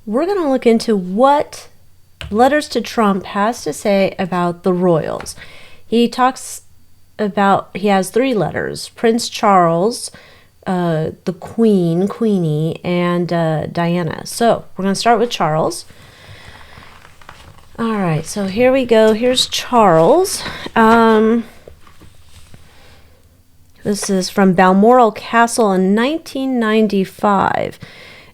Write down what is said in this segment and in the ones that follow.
we're going to look into what Letters to Trump has to say about the royals. He talks about, he has 3 letters: Prince Charles, the Queenie, and Diana. So we're going to start with Charles. All right, so here we go. Here's Charles. This is from Balmoral Castle in 1995.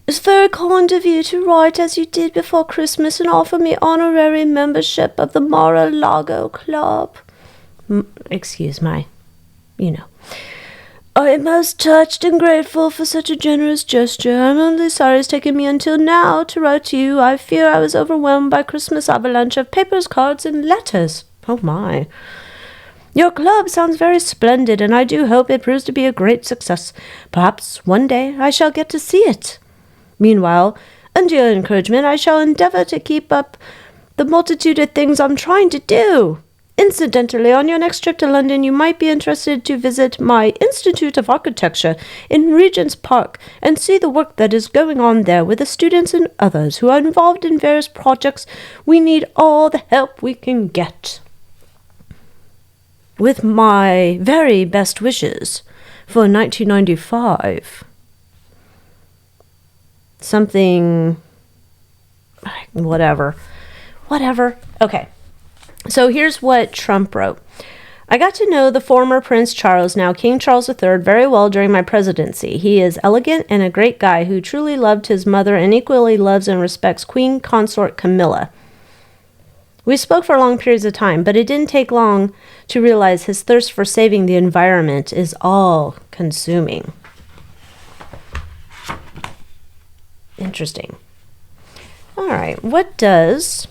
It's very kind of you to write as you did before Christmas and offer me honorary membership of the Mar-a-Lago Club. Excuse my, I am most touched and grateful for such a generous gesture. I'm only sorry it's taken me until now to write to you. I fear I was overwhelmed by Christmas avalanche of papers, cards, and letters. Oh my. Your club sounds very splendid, and I do hope it proves to be a great success. Perhaps one day I shall get to see it. Meanwhile, under your encouragement, I shall endeavor to keep up the multitude of things I'm trying to do. Incidentally, on your next trip to London, you might be interested to visit my Institute of Architecture in Regent's Park and see the work that is going on there with the students and others who are involved in various projects. We need all the help we can get. With my very best wishes for 1995. Something, whatever. Okay. So here's what Trump wrote. I got to know the former Prince Charles, now King Charles III, very well during my presidency. He is elegant and a great guy who truly loved his mother and equally loves and respects Queen Consort Camilla. We spoke for long periods of time, but it didn't take long to realize his thirst for saving the environment is all-consuming. Interesting. All right, what is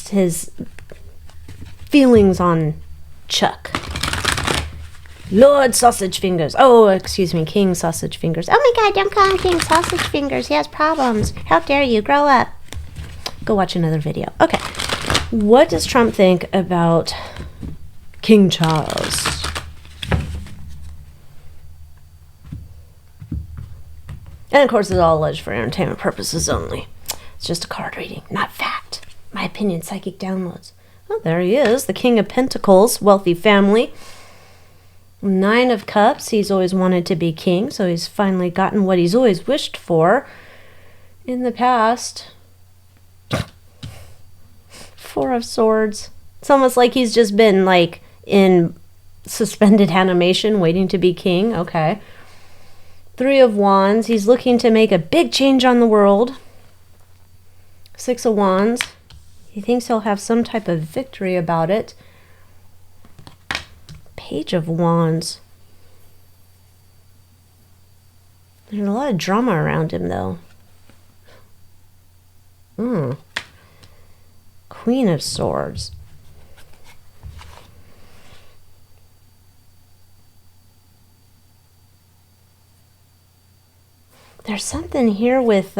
his feelings on Chuck? Lord Sausage Fingers. Oh, excuse me, King Sausage Fingers. Oh my God, don't call him King Sausage Fingers. He has problems. How dare you? Grow up. Go watch another video. Okay. What does Trump think about King Charles? And of course, it's all alleged for entertainment purposes only. It's just a card reading, not fact. My opinion, psychic downloads. Oh, there he is, the King of Pentacles, wealthy family. 9 of Cups, he's always wanted to be king, so he's finally gotten what he's always wished for in the past. 4 of Swords. It's almost like he's just been like in suspended animation waiting to be king. Okay. 3 of Wands, he's looking to make a big change on the world. 6 of Wands, he thinks he'll have some type of victory about it. Page of Wands. There's a lot of drama around him, though. Queen of Swords. There's something here with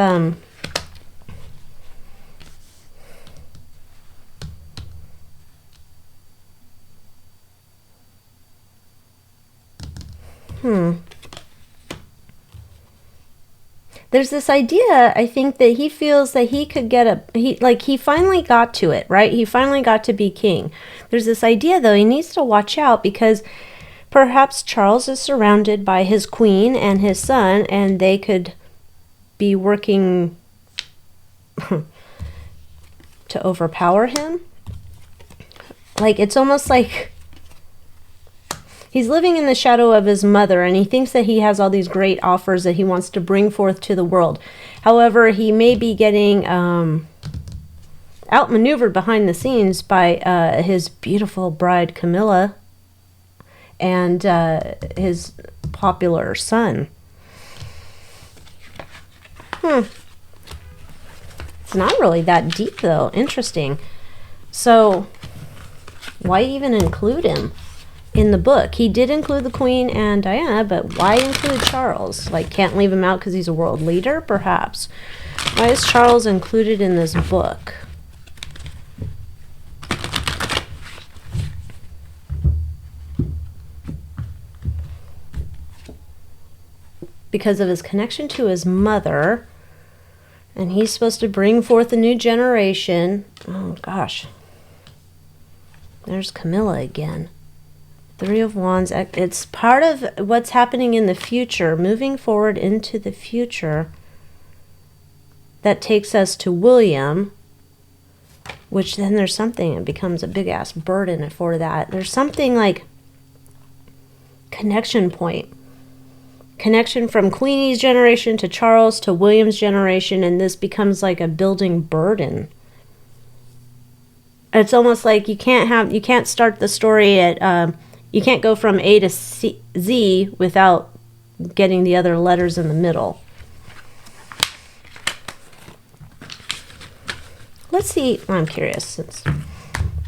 There's this idea, I think, that he feels that he could get he finally got to it, right? He finally got to be king. There's this idea, though, he needs to watch out because perhaps Charles is surrounded by his queen and his son, and they could be working to overpower him. Like, it's almost like he's living in the shadow of his mother, and he thinks that he has all these great offers that he wants to bring forth to the world. However, he may be getting outmaneuvered behind the scenes by his beautiful bride, Camilla, and his popular son. It's not really that deep, though. Interesting. So, why even include him in the book? He did include the Queen and Diana, but why include Charles? Like, can't leave him out because he's a world leader, perhaps? Why is Charles included in this book? because of his connection to his mother. And he's supposed to bring forth a new generation. Oh, gosh. There's Camilla again. Three of Wands. It's part of what's happening in the future, moving forward into the future. That takes us to William, which then there's something, it becomes a big-ass burden for that. There's something like connection point. Connection from Queenie's generation to Charles to William's generation, and this becomes like a building burden. It's almost like you can't start the story at, you can't go from A to Z without getting the other letters in the middle. Let's see, I'm curious, since,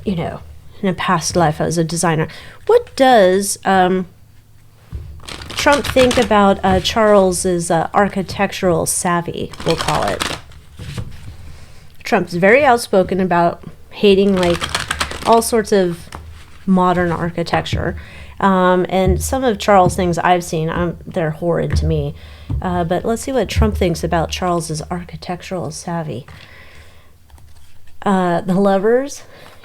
you know, in a past life I was a designer. What does Trump think about Charles's architectural savvy, we'll call it? Trump's very outspoken about hating like all sorts of modern architecture. And some of Charles' things I've seen, they're horrid to me. But let's see what Trump thinks about Charles's architectural savvy. The Lovers,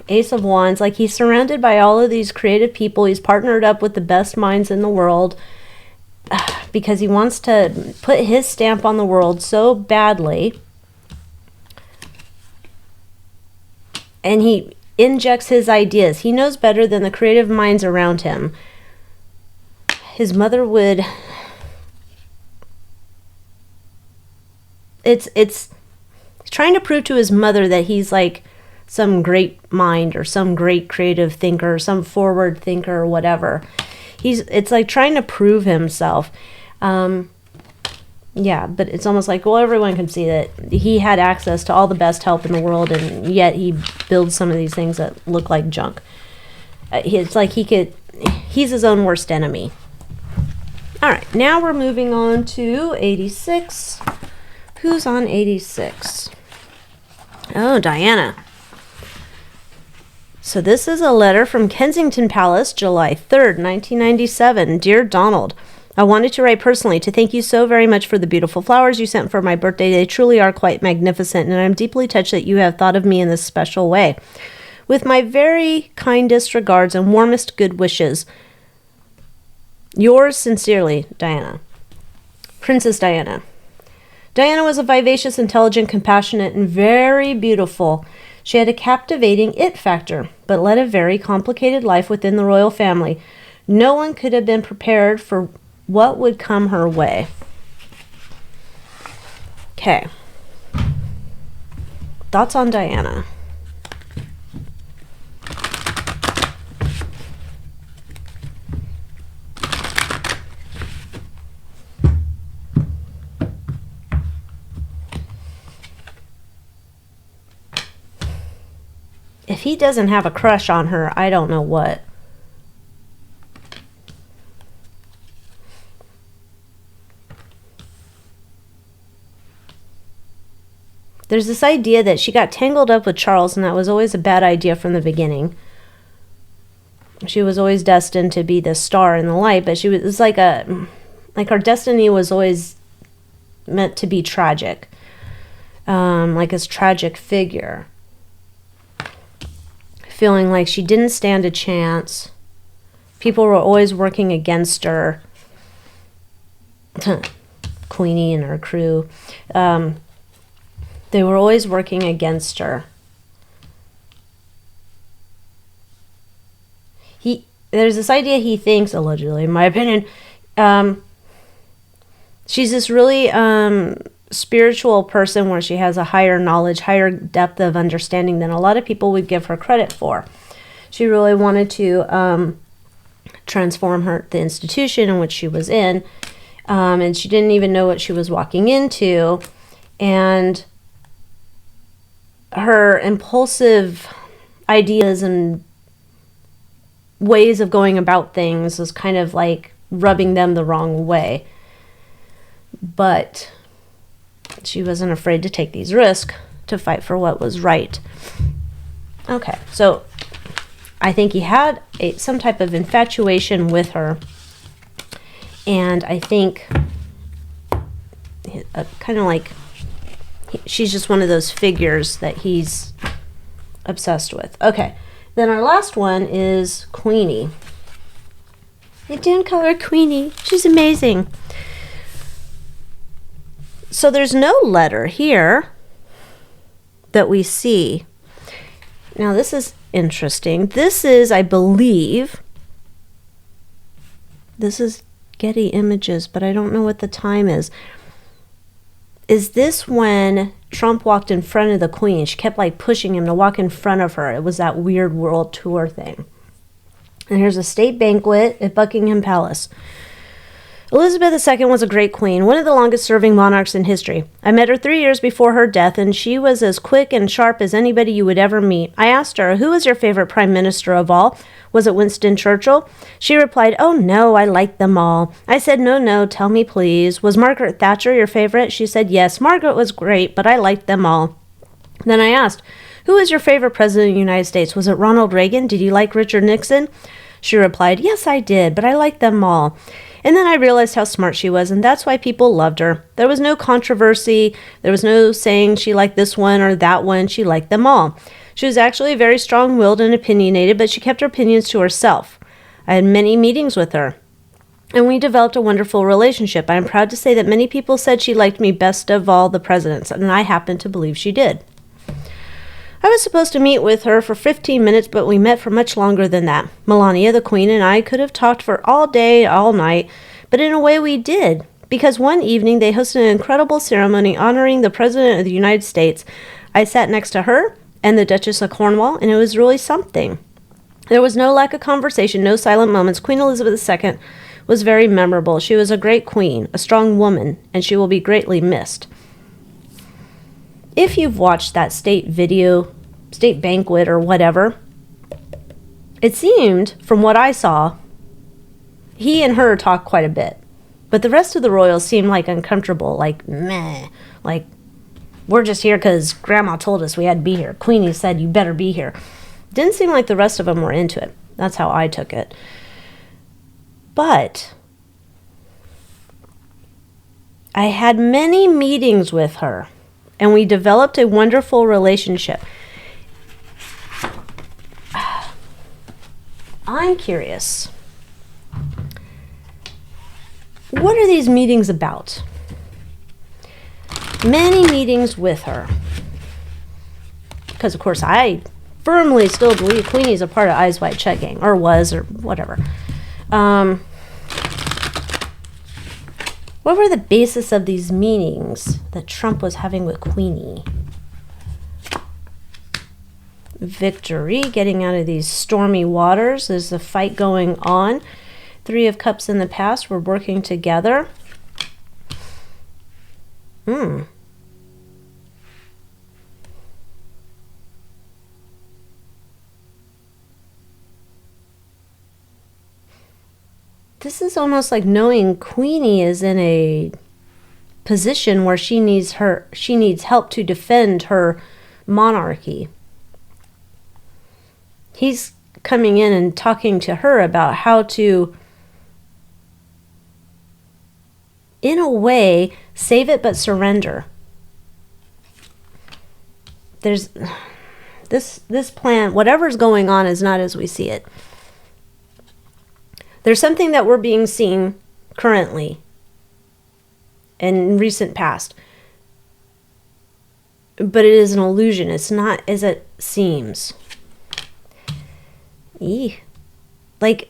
Ace of Wands, like he's surrounded by all of these creative people. He's partnered up with the best minds in the world because he wants to put his stamp on the world so badly. And he injects his ideas. He knows better than the creative minds around him. His mother would... It's trying to prove to his mother that he's like some great mind or some great creative thinker, some forward thinker or whatever. It's like trying to prove himself. Yeah, but it's almost like, well, everyone can see that he had access to all the best help in the world, and yet he builds some of these things that look like junk. It's like he's his own worst enemy. All right, now we're moving on to 86. Who's on 86? Oh, Diana. So this is a letter from Kensington Palace, July 3rd, 1997. Dear Donald, I wanted to write personally to thank you so very much for the beautiful flowers you sent for my birthday. They truly are quite magnificent, and I'm deeply touched that you have thought of me in this special way. With my very kindest regards and warmest good wishes, yours sincerely, Diana. Princess Diana. Diana was a vivacious, intelligent, compassionate, and very beautiful. She had a captivating it factor, but led a very complicated life within the royal family. No one could have been prepared for what would come her way. Okay. Thoughts on Diana? If he doesn't have a crush on her, I don't know what. There's this idea that she got tangled up with Charles, and that was always a bad idea from the beginning. She was always destined to be the star in the light, but it's like her destiny was always meant to be tragic. Like this tragic figure. Feeling like she didn't stand a chance. People were always working against her. Queenie and her crew. They were always working against her. There's this idea he thinks, allegedly, in my opinion, she's this really spiritual person where she has a higher knowledge, higher depth of understanding than a lot of people would give her credit for. She really wanted to transform the institution in which she was in, and she didn't even know what she was walking into, and her impulsive ideas and ways of going about things was kind of like rubbing them the wrong way. But she wasn't afraid to take these risks to fight for what was right. Okay, so I think he had some type of infatuation with her. And I think kind of like she's just one of those figures that he's obsessed with. Okay, then our last one is Queenie. I didn't call her Queenie. She's amazing. So there's no letter here that we see. Now this is interesting. This is, I believe, this is Getty Images, but I don't know what the time is. Is this when Trump walked in front of the Queen? She kept like pushing him to walk in front of her. It was that weird world tour thing. And here's a state banquet at Buckingham Palace. Elizabeth II was a great queen, one of the longest-serving monarchs in history. I met her 3 years before her death, and she was as quick and sharp as anybody you would ever meet. I asked her, who was your favorite prime minister of all? Was it Winston Churchill? She replied, oh, no, I like them all. I said, no, tell me, please. Was Margaret Thatcher your favorite? She said, yes, Margaret was great, but I liked them all. Then I asked, who was your favorite president of the United States? Was it Ronald Reagan? Did you like Richard Nixon? She replied, yes, I did, but I liked them all. And then I realized how smart she was, and that's why people loved her. There was no controversy. There was no saying she liked this one or that one. She liked them all. She was actually very strong-willed and opinionated, but she kept her opinions to herself. I had many meetings with her, and we developed a wonderful relationship. I am proud to say that many people said she liked me best of all the presidents, and I happen to believe she did. I was supposed to meet with her for 15 minutes, but we met for much longer than that. Melania, the Queen, and I could have talked for all day, all night, but in a way we did, because one evening they hosted an incredible ceremony honoring the President of the United States. I sat next to her and the Duchess of Cornwall, and it was really something. There was no lack of conversation, no silent moments. Queen Elizabeth II was very memorable. She was a great queen, a strong woman, and she will be greatly missed. If you've watched that state banquet or whatever, it seemed, from what I saw, he and her talked quite a bit. But the rest of the royals seemed like uncomfortable, like, meh, like, we're just here because Grandma told us we had to be here. Queenie said you better be here. Didn't seem like the rest of them were into it. That's how I took it. But I had many meetings with her, and we developed a wonderful relationship. I'm curious. What are these meetings about? Many meetings with her. Because, of course, I firmly still believe Queenie's a part of Eyes Wide Shut gang, or was, or whatever. What were the basis of these meetings that Trump was having with Queenie? Victory, getting out of these stormy waters. There's a fight going on. 3 of Cups in the past. We're working together. This is almost like knowing Queenie is in a position where she needs help to defend her monarchy. He's coming in and talking to her about how to, in a way, save it but surrender. There's this plan, whatever's going on is not as we see it. There's something that we're being seen currently in recent past. But it is an illusion. It's not as it seems. Like,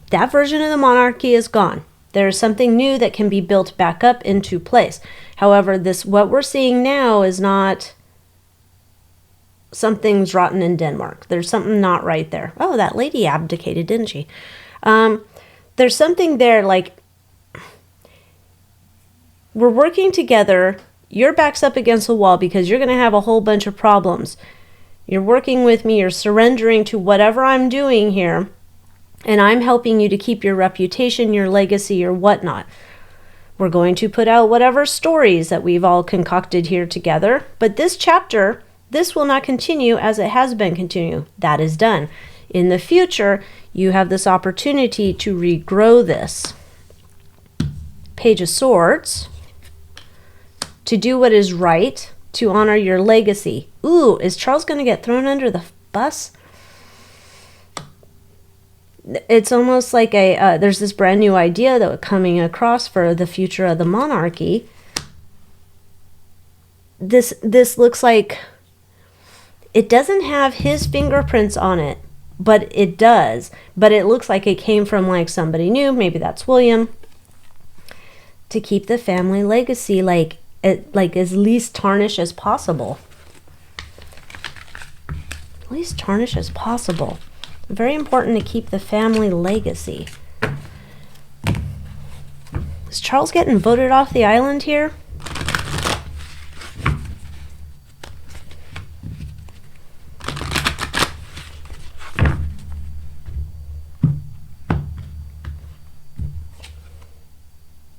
that version of the monarchy is gone. There's something new that can be built back up into place. However, what we're seeing now is not something's rotten in Denmark. There's something not right there. Oh, that lady abdicated, didn't she? There's something there, like, we're working together. Your back's up against the wall because you're going to have a whole bunch of problems. You're working with me. You're surrendering to whatever I'm doing here. And I'm helping you to keep your reputation, your legacy, your whatnot. We're going to put out whatever stories that we've all concocted here together. But this chapter, this will not continue as it has been continuing. That is done. In the future, You have this opportunity to regrow this. Page of Swords. To do what is right, to honor your legacy. Ooh, is Charles going to get thrown under the bus? It's almost like there's this brand new idea that coming across for the future of the monarchy. This looks like it doesn't have his fingerprints on it, but it does. But it looks like it came from like somebody new. Maybe that's William. To keep the family legacy like as least tarnished as possible. Least tarnished as possible. Very important to keep the family legacy. Is Charles getting voted off the island here?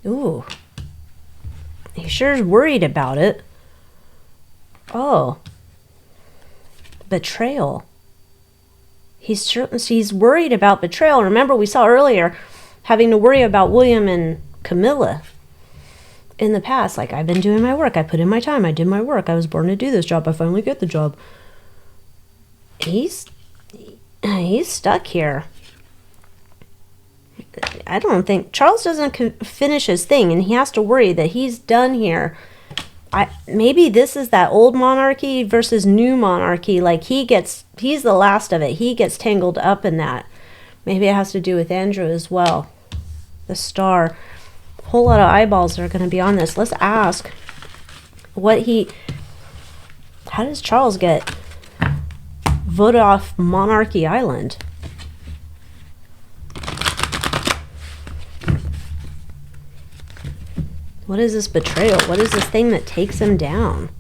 Ooh. He sure is worried about it. Oh. Betrayal. He's worried about betrayal. Remember, we saw earlier having to worry about William and Camilla in the past. Like, I've been doing my work. I put in my time. I did my work. I was born to do this job. I finally get the job. He's stuck here. I don't think Charles doesn't finish his thing, and he has to worry that he's done here. Maybe this is that old monarchy versus new monarchy. Like he's the last of it. He gets tangled up in that. Maybe it has to do with Andrew as well. The star. A whole lot of eyeballs are going to be on this. Let's ask how does Charles get voted off Monarchy Island? What is this betrayal? What is this thing that takes him down?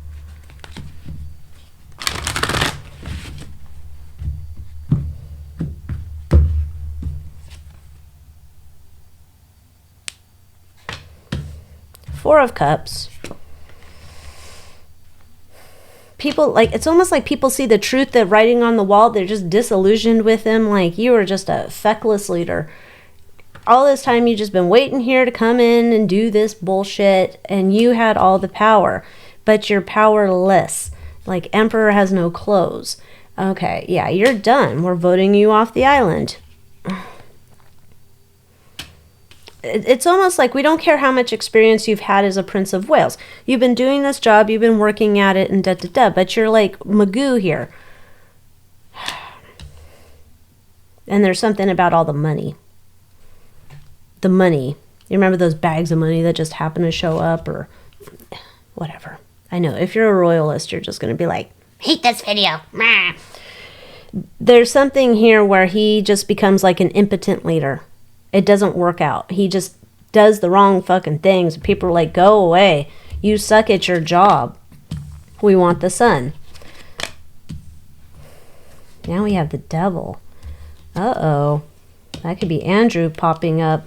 Four of Cups. People, like, it's almost like people see the truth, the writing on the wall. They're just disillusioned with him. Like, you are just a feckless leader. All this time you've just been waiting here to come in and do this bullshit, and you had all the power, but you're powerless. Like, Emperor has no clothes. Okay, yeah, you're done. We're voting you off the island. It's almost like we don't care how much experience you've had as a Prince of Wales. You've been doing this job, you've been working at it, and da-da-da, but you're like Magoo here. And there's something about all the money. The money. You remember those bags of money that just happen to show up or whatever. I know, if you're a royalist, you're just going to be like, hate this video. There's something here where he just becomes like an impotent leader. It doesn't work out. He just does the wrong fucking things. People are like, go away. You suck at your job. We want the sun. Now we have the devil. Uh-oh. That could be Andrew popping up.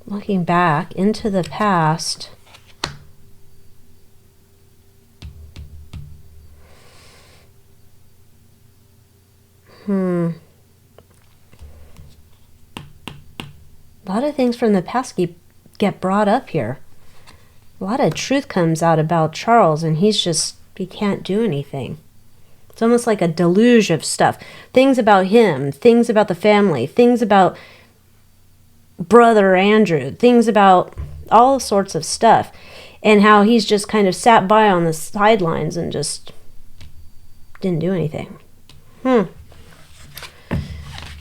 Looking back into the past. A lot of things from the past get brought up here. A lot of truth comes out about Charles, and he can't do anything. It's almost like a deluge of stuff. Things about him, things about the family, things about brother Andrew, things about all sorts of stuff, and how he's just kind of sat by on the sidelines and just didn't do anything.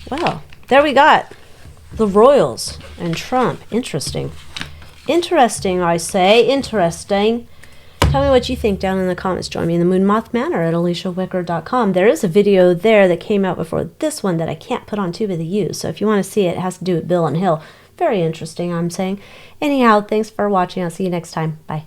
Well, there we got the royals and Trump. Interesting. Interesting, I say. Interesting. Tell me what you think down in the comments. Join me in the Moon Moth Manor at AlyciaWicker.com. There is a video there that came out before this one that I can't put on Tuba the U. So if you want to see it, it has to do with Bill and Hill. Very interesting, I'm saying. Anyhow, thanks for watching. I'll see you next time. Bye.